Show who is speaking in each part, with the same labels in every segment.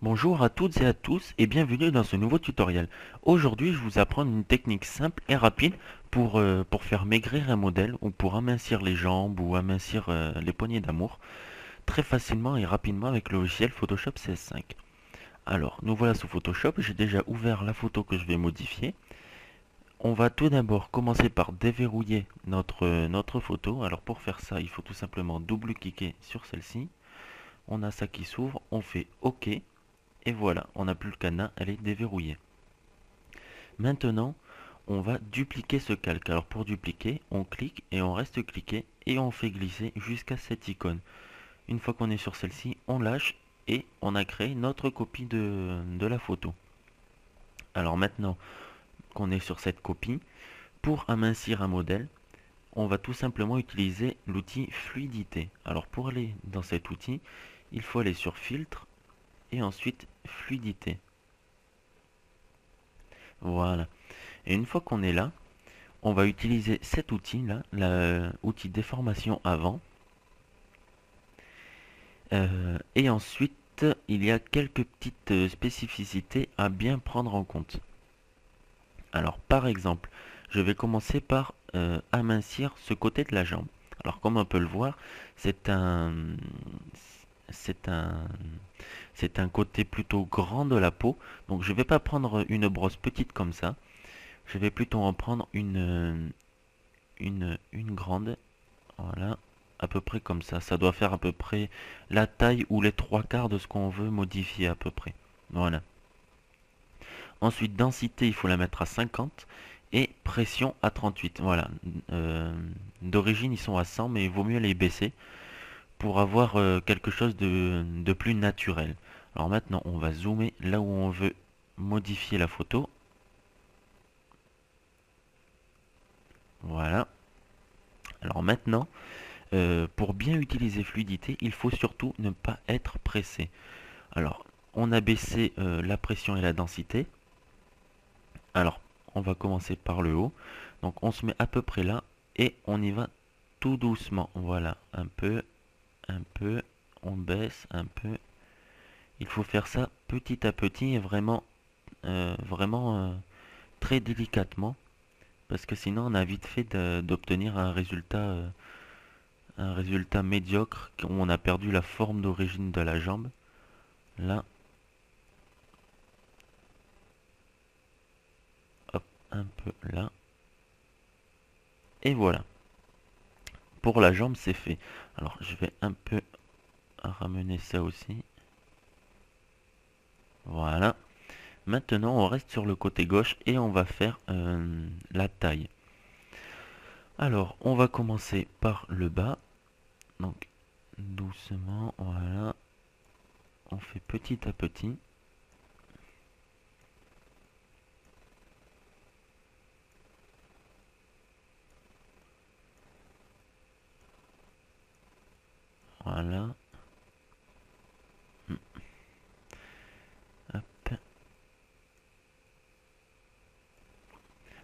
Speaker 1: Bonjour à toutes et à tous et bienvenue dans ce nouveau tutoriel. Aujourd'hui je vous apprends une technique simple et rapide pour faire maigrir un modèle ou pour amincir les jambes ou amincir les poignées d'amour très facilement et rapidement avec le logiciel Photoshop CS5. Alors nous voilà sous Photoshop, j'ai déjà ouvert la photo que je vais modifier. On va tout d'abord commencer par déverrouiller notre photo. Alors pour faire ça il faut tout simplement double-cliquer sur celle-ci. On a ça qui s'ouvre, on fait OK. Et voilà, on n'a plus le cadenas, elle est déverrouillée. Maintenant, on va dupliquer ce calque. Alors pour dupliquer, on clique et on reste cliqué et on fait glisser jusqu'à cette icône. Une fois qu'on est sur celle-ci, on lâche et on a créé notre copie de la photo. Alors maintenant qu'on est sur cette copie, pour amincir un modèle, on va tout simplement utiliser l'outil fluidité. Alors pour aller dans cet outil, il faut aller sur filtre et ensuite fluidité. Voilà. Et une fois qu'on est là, on va utiliser cet outil là, l'outil déformation avant. Et ensuite, il y a quelques petites spécificités à bien prendre en compte. Alors par exemple, je vais commencer par amincir ce côté de la jambe. Alors comme on peut le voir, c'est un c'est un c'est un côté plutôt grand de la peau. Donc je ne vais pas prendre une brosse petite comme ça. Je vais plutôt en prendre une grande. Voilà, à peu près comme ça. Ça doit faire à peu près la taille ou les trois quarts de ce qu'on veut modifier à peu près. Voilà. Ensuite, densité, il faut la mettre à 50 et pression à 38. Voilà. D'origine, ils sont à 100, mais il vaut mieux les baisser pour avoir quelque chose de plus naturel. Alors maintenant, on va zoomer là où on veut modifier la photo. Voilà. Alors maintenant, pour bien utiliser fluidité, il faut surtout ne pas être pressé. Alors, on a baissé la pression et la densité. Alors, on va commencer par le haut. Donc, on se met à peu près là et on y va tout doucement. Voilà, un peu, on baisse un peu. Il faut faire ça petit à petit et vraiment très délicatement parce que sinon on a vite fait d'obtenir un résultat médiocre où on a perdu la forme d'origine de la jambe. Là, hop, un peu là. Et voilà. Pour la jambe, c'est fait. Alors, je vais un peu ramener ça aussi. Voilà. Maintenant, on reste sur le côté gauche et on va faire la taille. Alors, on va commencer par le bas. Donc, doucement, voilà. On fait petit à petit. Voilà. Hop.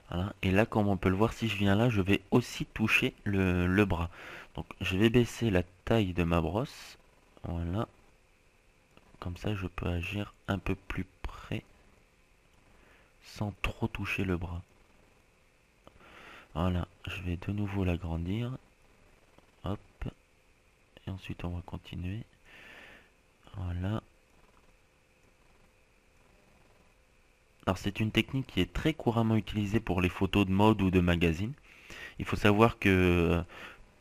Speaker 1: Voilà. Et là, comme on peut le voir, si je viens là, je vais aussi toucher le bras. Donc, je vais baisser la taille de ma brosse. Voilà. Comme ça, je peux agir un peu plus près sans trop toucher le bras. Voilà, je vais de nouveau l'agrandir. Hop. Et ensuite, on va continuer. Voilà. Alors, c'est une technique qui est très couramment utilisée pour les photos de mode ou de magazine. Il faut savoir que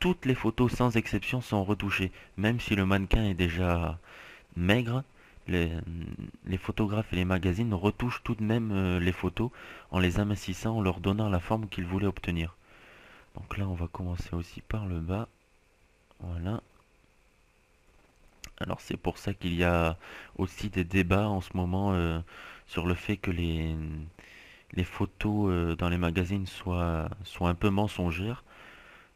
Speaker 1: toutes les photos, sans exception, sont retouchées. Même si le mannequin est déjà maigre, les, les photographes et les magazines retouchent tout de même les photos en les amincissant, en leur donnant la forme qu'ils voulaient obtenir. Donc là, on va commencer aussi par le bas. Voilà. Alors c'est pour ça qu'il y a aussi des débats en ce moment sur le fait que les photos dans les magazines soient un peu mensongères,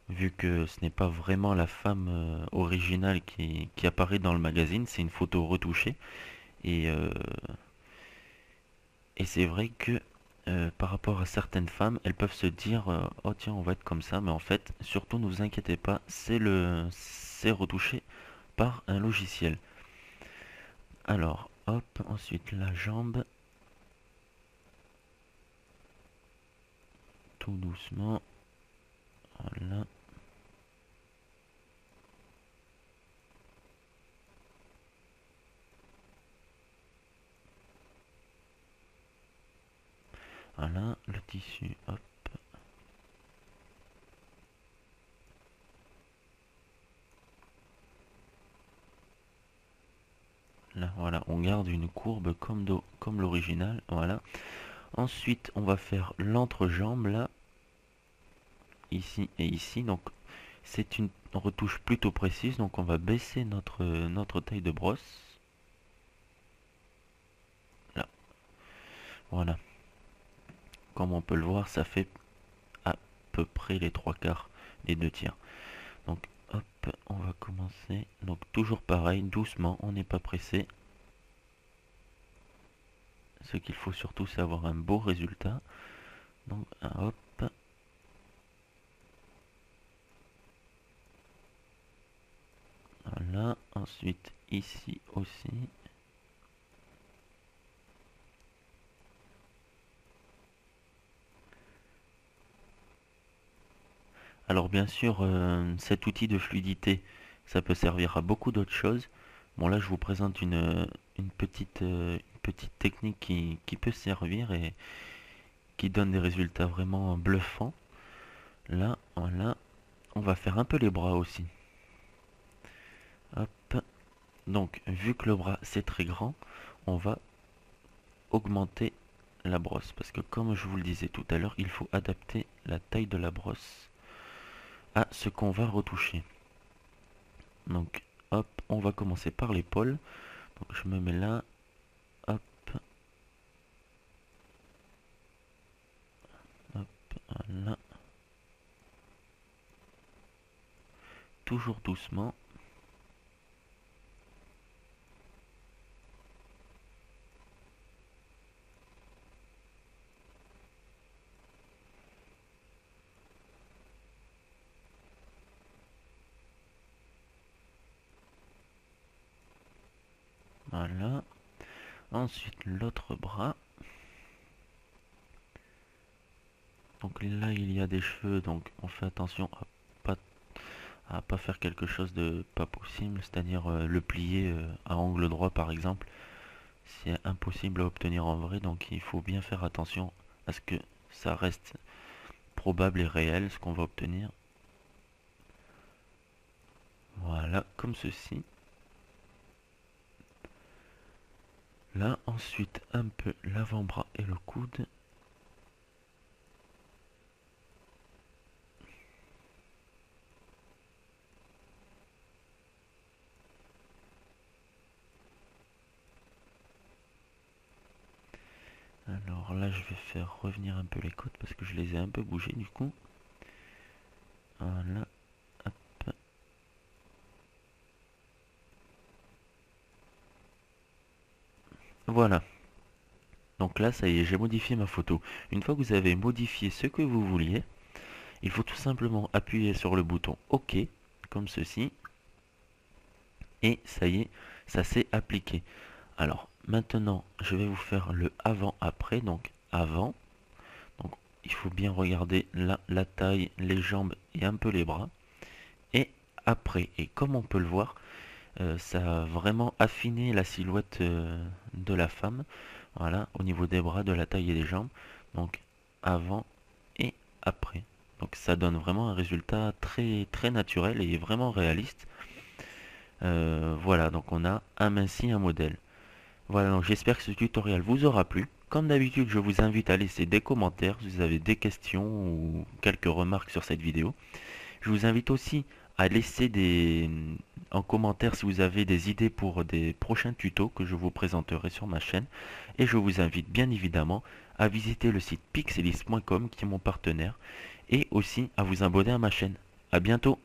Speaker 1: vu que ce n'est pas vraiment la femme originale qui apparaît dans le magazine, c'est une photo retouchée. Et, euh, et c'est vrai que par rapport à certaines femmes, elles peuvent se dire oh tiens, on va être comme ça, mais en fait, surtout ne vous inquiétez pas, c'est retouché par un logiciel. Alors, hop, ensuite la jambe, tout doucement, voilà. Voilà, le tissu, hop. Là, voilà, on garde une courbe comme l'original, voilà. Ensuite, on va faire l'entrejambe, là, ici et ici. Donc, c'est une retouche plutôt précise, donc on va baisser notre taille de brosse. Là, voilà. Comme on peut le voir, ça fait à peu près les 3/4, les 2/3. Donc, hop, on va commencer. Donc, toujours pareil, doucement, on n'est pas pressé. Ce qu'il faut surtout, c'est avoir un beau résultat. Donc, hop. Voilà. Ensuite, ici aussi. Alors, bien sûr, cet outil de fluidité, ça peut servir à beaucoup d'autres choses. Bon, là, je vous présente une petite technique qui peut servir et qui donne des résultats vraiment bluffants. Là, voilà. On va faire un peu les bras aussi. Hop. Donc, vu que le bras c'est très grand, on va augmenter la brosse. Parce que comme je vous le disais tout à l'heure, il faut adapter la taille de la brosse à ce qu'on va retoucher. Donc, hop, on va commencer par l'épaule. Donc, je me mets là. Hop. Hop, voilà. Toujours doucement. Voilà. Ensuite, l'autre bras. Donc là, il y a des cheveux, donc on fait attention à pas faire quelque chose de pas possible, c'est-à-dire le plier à angle droit par exemple. C'est impossible à obtenir en vrai, donc il faut bien faire attention à ce que ça reste probable et réel, ce qu'on va obtenir. Voilà, comme ceci. Là, ensuite, un peu l'avant-bras et le coude. Alors là, je vais faire revenir un peu les côtes parce que je les ai un peu bougées du coup. Voilà, hop. Voilà. Donc là, ça y est, j'ai modifié ma photo. Une fois que vous avez modifié ce que vous vouliez, il faut tout simplement appuyer sur le bouton OK, comme ceci. Et ça y est, ça s'est appliqué. Alors, maintenant, je vais vous faire le avant-après. Donc, avant. Donc, il faut bien regarder là, la taille, les jambes et un peu les bras. Et après. Et comme on peut le voir, ça a vraiment affiné la silhouette de la femme. Voilà, au niveau des bras, de la taille et des jambes. Donc, avant et après. Donc, ça donne vraiment un résultat très, très naturel et vraiment réaliste. Voilà, donc on a aminci un modèle. Voilà, donc j'espère que ce tutoriel vous aura plu. Comme d'habitude, je vous invite à laisser des commentaires si vous avez des questions ou quelques remarques sur cette vidéo. Je vous invite aussi à laisser en commentaire si vous avez des idées pour des prochains tutos que je vous présenterai sur ma chaîne. Et je vous invite bien évidemment à visiter le site pixelist.com qui est mon partenaire et aussi à vous abonner à ma chaîne. A bientôt!